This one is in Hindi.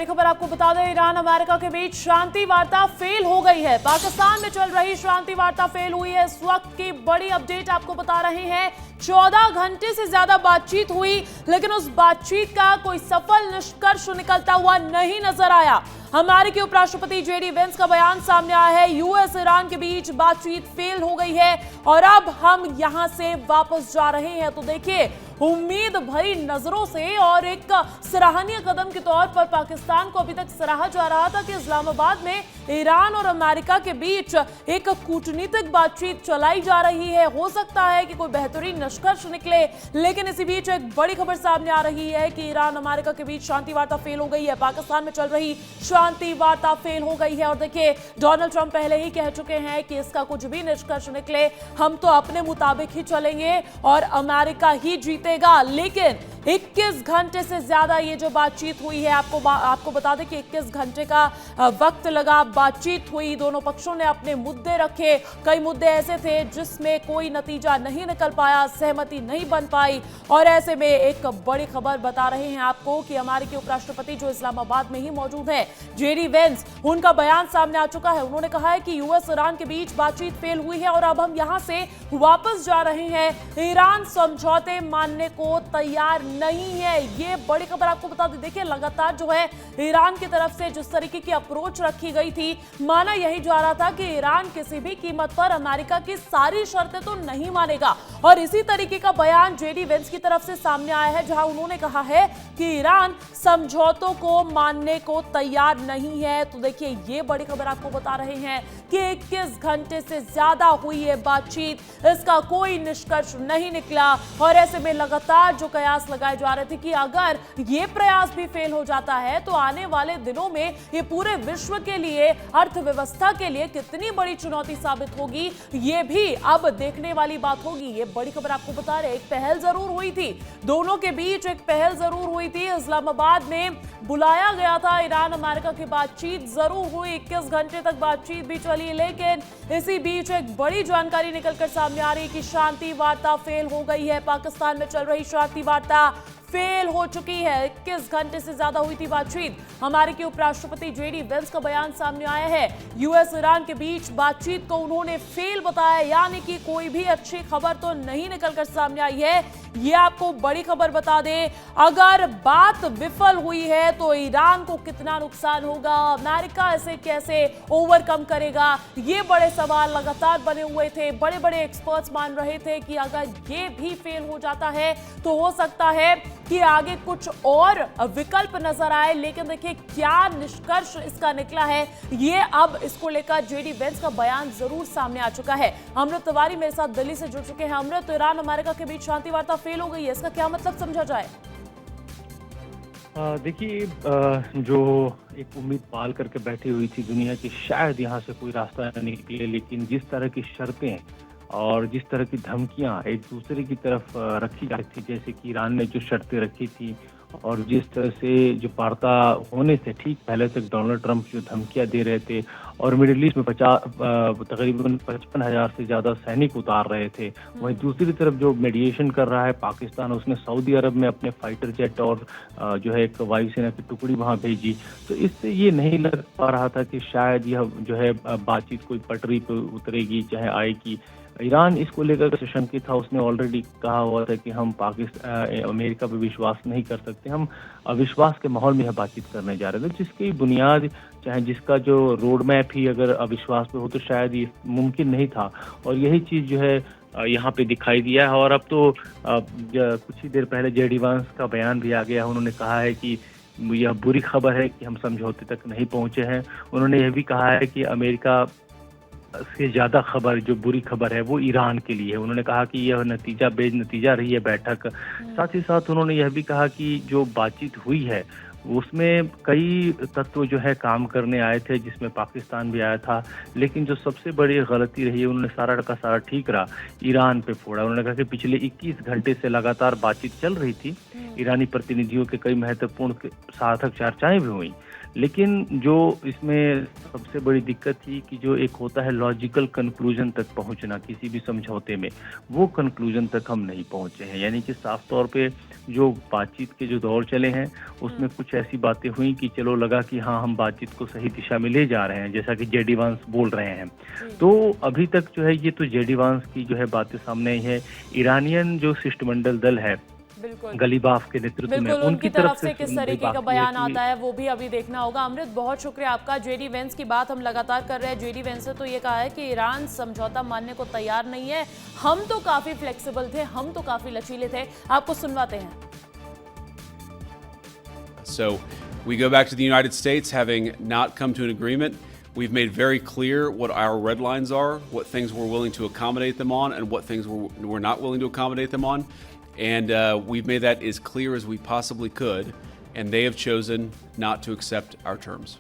बड़ी खबर आपको बता दें, ईरान अमेरिका के बीच शांति वार्ता फेल हो गई है। पाकिस्तान में चल रही शांति वार्ता फेल हुई है। इस वक्त की बड़ी अपडेट आपको बता रहे हैं। 14 घंटे से ज्यादा बातचीत हुई, लेकिन उस बातचीत का कोई सफल निष्कर्ष निकलता हुआ नहीं नजर आया। अमेरिकी उपराष्ट्रपति जेडी वेंस का बयान सामने आया है, यूएस ईरान के बीच बातचीत फेल हो गई है और अब हम यहां से वापस जा रहे हैं। तो देखिए, उम्मीद भरी नजरों से और एक सराहनीय कदम के तौर पर पाकिस्तान को अभी तक सराहा जा रहा था कि इस्लामाबाद में ईरान और अमेरिका के बीच एक कूटनीतिक बातचीत चलाई जा रही है। हो सकता है कि कोई बेहतरीन निष्कर्ष निकले, लेकिन इसी बीच एक बड़ी खबर सामने आ रही है कि ईरान अमेरिका के बीच शांति वार्ता फेल हो गई है। पाकिस्तान में चल रही शांति वार्ता फेल हो गई है और देखिए, डोनाल्ड ट्रंप पहले ही कह चुके हैं कि इसका कुछ भी निष्कर्ष निकले, हम तो अपने मुताबिक ही चलेंगे और अमेरिका ही जीतेगा। लेकिन 21 घंटे से ज्यादा ये जो बातचीत हुई है, आपको बता दें कि 21 घंटे का वक्त लगा, बातचीत हुई, दोनों पक्षों ने अपने मुद्दे रखे। कई मुद्दे ऐसे थे जिसमें कोई नतीजा नहीं निकल पाया, सहमति नहीं बन पाई और ऐसे में एक बड़ी खबर बता रहे हैं आपको कि अमेरिकी उपराष्ट्रपति जो इस्लामाबाद में ही मौजूद है, जेडी वेंस, उनका बयान सामने आ चुका है। उन्होंने कहा है कि यूएस ईरान के बीच बातचीत फेल हुई है और अब हम यहां से वापस जा रहे हैं। ईरान समझौते मानने को तैयार नहीं है। ये बड़ी खबर आपको बता दें। देखिए, लगातार जो है ईरान की तरफ से जिस तरीके की अप्रोच रखी गई थी, माना यही जा रहा था कि ईरान किसी भी कीमत पर अमेरिका की सारी शर्तें तो नहीं मानेगा और इसी तरीके का बयान जेडी वेंस की तरफ से सामने आया है, जहां उन्होंने कहा है कि ईरान समझौतों को मानने को तैयार नहीं है। तो देखिए, ये बड़ी खबर आपको बता रहे हैं कि 21 घंटे से ज्यादा हुई है बातचीत, इसका कोई निष्कर्ष नहीं निकला और ऐसे में लगातार जो कयास लगाए जा रहे थे कि अगर ये प्रयास भी फेल हो जाता है तो आने वाले दिनों में ये पूरे विश्व के लिए, अर्थव्यवस्था के लिए कितनी बड़ी चुनौती साबित होगी, ये भी अब देखने वाली बात होगी। ये बड़ी खबर आपको बता रहे, एक पहल जरूर हुई थी, दोनों के बीच एक पहल जरूर हुई थी। इस्लामाबाद में बुलाया गया था ईरान अमेरिका की बातचीत जरूर हुई, 21 घंटे तक बातचीत भी चली, लेकिन इसी बीच एक बड़ी जानकारी निकलकर सामने आ रही है कि शांति वार्ता फेल हो गई है। पाकिस्तान में चल रही शांति वार्ता फेल हो चुकी है। 21 घंटे से ज्यादा हुई थी बातचीत। अमेरिकी उपराष्ट्रपति जेडी वेंस का बयान सामने आया है, यूएस ईरान के बीच बातचीत को उन्होंने फेल बताया, यानी कि कोई भी अच्छी खबर तो नहीं निकलकर सामने आई है। ये आपको बड़ी खबर बता दें, अगर बात विफल हुई है तो ईरान को कितना नुकसान होगा, अमेरिका इसे कैसे ओवरकम करेगा, ये बड़े सवाल लगातार बने हुए थे। बड़े बड़े एक्सपर्ट्स मान रहे थे कि अगर ये भी फेल हो जाता है तो हो सकता है कि आगे कुछ और विकल्प नजर आए, लेकिन देखिए क्या निष्कर्ष इसका निकला है, ये अब इसको लेकर जेडी वेंस का बयान जरूर सामने आ चुका है। अमृत तिवारी मेरे साथ दिल्ली से जुड़ चुके हैं। अमृत, ईरान अमेरिका के बीच शांति वार्ता फेल हो गई है, इसका क्या मतलब समझा जाए? देखिए, जो एक उम्मीद पाल करके बैठी हुई थी दुनिया की, शायद यहाँ से कोई रास्ता न निकले, लेकिन जिस तरह की शर्तें और जिस तरह की धमकियां एक दूसरे की तरफ रखी जा रही थी, जैसे कि ईरान ने जो शर्तें रखी थी और जिस तरह से जो वार्ता होने से ठीक पहले तक डोनाल्ड ट्रंप जो धमकियां दे रहे थे और मिडिल ईस्ट में तकरीबन 55,000 से ज़्यादा सैनिक उतार रहे थे, वहीं दूसरी तरफ जो मेडिएशन कर रहा है पाकिस्तान, उसने सऊदी अरब में अपने फाइटर जेट और जो है एक वायुसेना की टुकड़ी वहाँ भेजी। तो इससे ये नहीं लग पा रहा था कि शायद यह जो है बातचीत कोई पटरी पर उतरेगी, चाहे आएगी। ईरान इसको लेकर शंकित था, उसने ऑलरेडी कहा हुआ था कि हम अमेरिका पर विश्वास नहीं कर सकते, हम अविश्वास के माहौल में यह बातचीत करने जा रहे थे, जिसकी बुनियाद, चाहे जिसका जो रोड मैप ही अगर अविश्वास पे हो तो शायद ये मुमकिन नहीं था। और यही चीज़ जो है यहाँ पे दिखाई दिया है। और अब तो कुछ ही देर पहले जेडी वेंस का बयान भी आ गया, उन्होंने कहा है कि यह बुरी खबर है कि हम समझौते तक नहीं पहुँचे हैं। उन्होंने यह भी कहा है कि अमेरिका से ज़्यादा खबर, जो बुरी खबर है, वो ईरान के लिए है। उन्होंने कहा कि यह बेनतीजा रही है बैठक। साथ ही साथ उन्होंने यह भी कहा कि जो बातचीत हुई है उसमें कई तत्व जो है काम करने आए थे, जिसमें पाकिस्तान भी आया था, लेकिन जो सबसे बड़ी गलती रही है, उन्होंने सारा का सारा ठीक रहा, ईरान पे फोड़ा। उन्होंने कहा कि पिछले 21 घंटे से लगातार बातचीत चल रही थी, ईरानी प्रतिनिधियों के कई महत्वपूर्ण सार्थक चर्चाएं भी हुई, लेकिन जो इसमें सबसे बड़ी दिक्कत थी कि जो एक होता है लॉजिकल कंक्लूजन तक पहुंचना किसी भी समझौते में, वो कंक्लूजन तक हम नहीं पहुंचे हैं। यानी कि साफ तौर पे जो बातचीत के जो दौर चले हैं उसमें कुछ ऐसी बातें हुई कि चलो लगा कि हाँ, हम बातचीत को सही दिशा में ले जा रहे हैं, जैसा कि जेडी वांस बोल रहे हैं। तो अभी तक जो है ये तो जेडी वांस की जो है बातें सामने आई है। ईरानियन जो शिष्टमंडल दल है बिल्कुल गलीबाफ के नेतृत्व में, बिल्कुल उनकी तरफ से किस सुनने तरीके का बाकी बयान है कि आता है वो भी अभी देखना होगा। अमृत, बहुत शुक्रिया आपका। जेडी वेंस की बात हम लगातार कर रहे हैं। जेडी वेंस ने तो ये कहा है कि ईरान समझौता मानने को तैयार नहीं है, हम तो काफी फ्लेक्सिबल थे, हम तो काफी लचीले थे। आपको सुनवाते हैं। So we go back to the United States having not come to an agreement. We've made very clear what our red lines are, what things we're willing to accommodate them on, and what things we're not willing to accommodate them on. And we've made that as clear as we possibly could, and they have chosen not to accept our terms.